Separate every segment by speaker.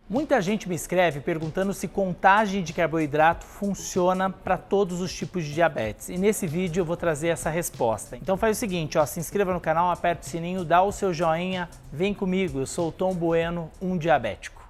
Speaker 1: Muita gente me escreve perguntando se contagem de carboidrato funciona para todos os tipos de diabetes. E nesse vídeo eu vou trazer essa resposta. Então faz o seguinte, se inscreva no canal, aperta o sininho, dá o seu joinha, vem comigo, eu sou o Tom Bueno, um diabético.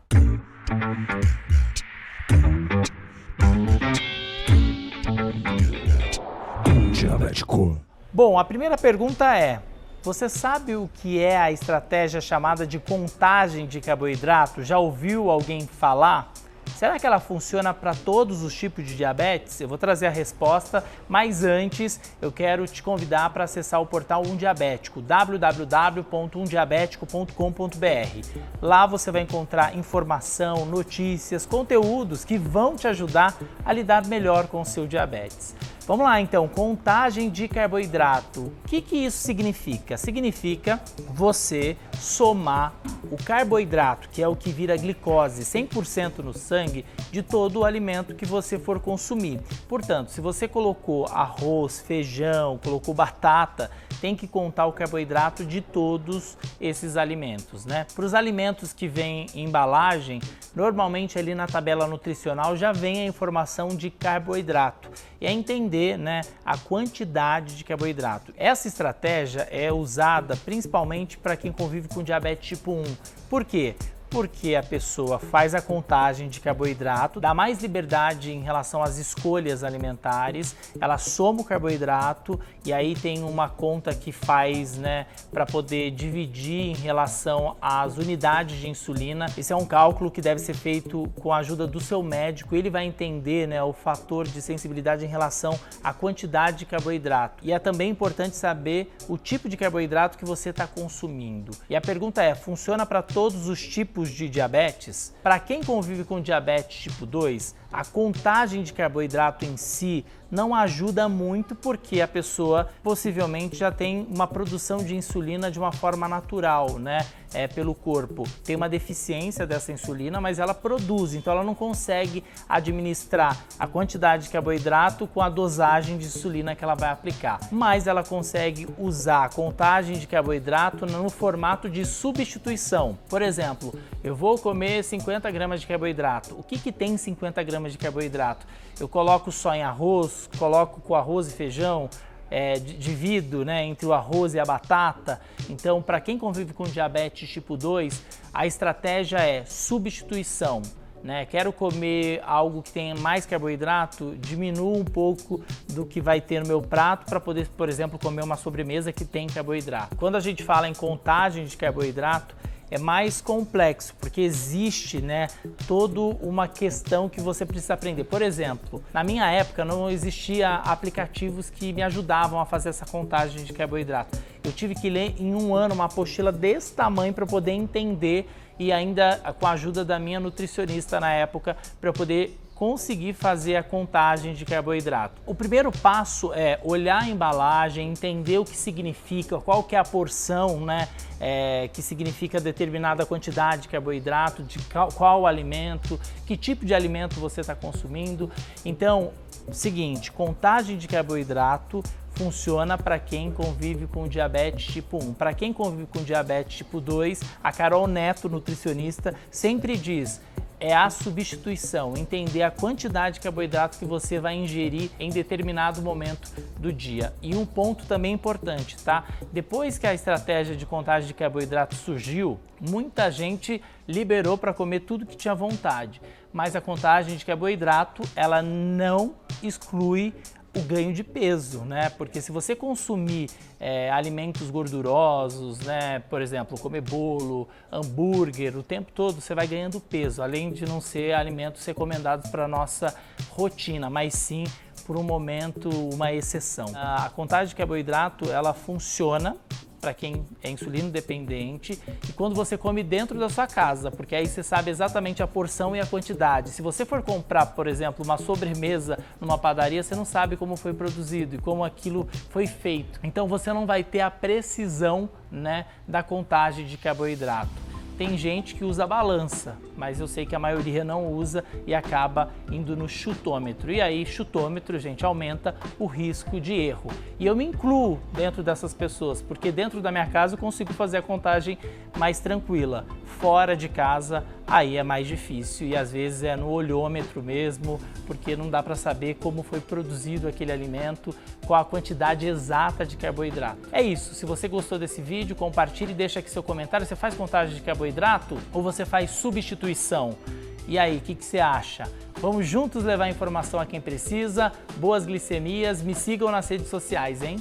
Speaker 2: Diabético.
Speaker 1: Bom, a primeira pergunta é: você sabe o que é a estratégia chamada de contagem de carboidrato? Já ouviu alguém falar? Será que ela funciona para todos os tipos de diabetes? Eu vou trazer a resposta, mas antes eu quero te convidar para acessar o portal Um Diabético, www.umdiabetico.com.br. Lá você vai encontrar informação, notícias, conteúdos que vão te ajudar a lidar melhor com o seu diabetes. Vamos lá então, contagem de carboidrato. O que isso significa? Significa você somar o carboidrato, que é o que vira glicose, 100% no sangue, de todo o alimento que você for consumir. Portanto, se você colocou arroz, feijão, colocou batata, tem que contar o carboidrato de todos esses alimentos, né? Para os alimentos que vêm em embalagem, normalmente ali na tabela nutricional já vem a informação de carboidrato. E é entender, né, a quantidade de carboidrato. Essa estratégia é usada principalmente para quem convive com diabetes tipo 1. Por quê? Porque a pessoa faz a contagem de carboidrato, dá mais liberdade em relação às escolhas alimentares, ela soma o carboidrato e aí tem uma conta que faz, né, para poder dividir em relação às unidades de insulina. Esse é um cálculo que deve ser feito com a ajuda do seu médico, ele vai entender, né, o fator de sensibilidade em relação à quantidade de carboidrato. E é também importante saber o tipo de carboidrato que você está consumindo. E a pergunta é: funciona para todos os tipos de diabetes? Para quem convive com diabetes tipo 2, a contagem de carboidrato em si não ajuda muito, porque a pessoa possivelmente já tem uma produção de insulina de uma forma natural, né? Pelo corpo. Tem uma deficiência dessa insulina, mas ela produz, então ela não consegue administrar a quantidade de carboidrato com a dosagem de insulina que ela vai aplicar. Mas ela consegue usar a contagem de carboidrato no formato de substituição. Por exemplo, eu vou comer 50 gramas de carboidrato. O que tem 50 gramas de carboidrato? Eu coloco só em arroz, coloco com arroz e feijão, divido, né, entre o arroz e a batata. Então, para quem convive com diabetes tipo 2, a estratégia é substituição. Né? Quero comer algo que tenha mais carboidrato, diminuo um pouco do que vai ter no meu prato para poder, por exemplo, comer uma sobremesa que tem carboidrato. Quando a gente fala em contagem de carboidrato, é mais complexo, porque existe, né, toda uma questão que você precisa aprender. Por exemplo, na minha época não existia aplicativos que me ajudavam a fazer essa contagem de carboidrato. Eu tive que ler em um ano uma apostila desse tamanho para poder entender, e ainda com a ajuda da minha nutricionista na época, para eu poder conseguir fazer a contagem de carboidrato. O primeiro passo é olhar a embalagem, entender o que significa, qual que é a porção, né, que significa determinada quantidade de carboidrato, de qual alimento, que tipo de alimento você está consumindo. Então, seguinte, contagem de carboidrato funciona para quem convive com diabetes tipo 1. Para quem convive com diabetes tipo 2, a Carol Neto, nutricionista, sempre diz: é a substituição, entender a quantidade de carboidrato que você vai ingerir em determinado momento do dia. E um ponto também importante, tá? Depois que a estratégia de contagem de carboidrato surgiu, muita gente liberou para comer tudo que tinha vontade, mas a contagem de carboidrato, ela não exclui o ganho de peso, né? Porque se você consumir alimentos gordurosos, né? Por exemplo, comer bolo, hambúrguer, o tempo todo você vai ganhando peso, além de não ser alimentos recomendados para a nossa rotina, mas sim por um momento, uma exceção. A contagem de carboidrato, ela funciona para quem é insulino dependente e quando você come dentro da sua casa, porque aí você sabe exatamente a porção e a quantidade. Se você for comprar, por exemplo, uma sobremesa numa padaria, você não sabe como foi produzido e como aquilo foi feito. Então você não vai ter a precisão, né, da contagem de carboidrato. Tem gente que usa balança, mas eu sei que a maioria não usa e acaba indo no chutômetro. E aí, chutômetro, gente, aumenta o risco de erro. E eu me incluo dentro dessas pessoas, porque dentro da minha casa eu consigo fazer a contagem mais tranquila. Fora de casa, aí é mais difícil e às vezes é no olhômetro mesmo, porque não dá para saber como foi produzido aquele alimento, qual a quantidade exata de carboidrato. É isso, se você gostou desse vídeo, compartilhe e deixa aqui seu comentário. Você faz contagem de carboidrato ou você faz substituição? E aí, o que você acha? Vamos juntos levar informação a quem precisa. Boas glicemias, me sigam nas redes sociais, hein?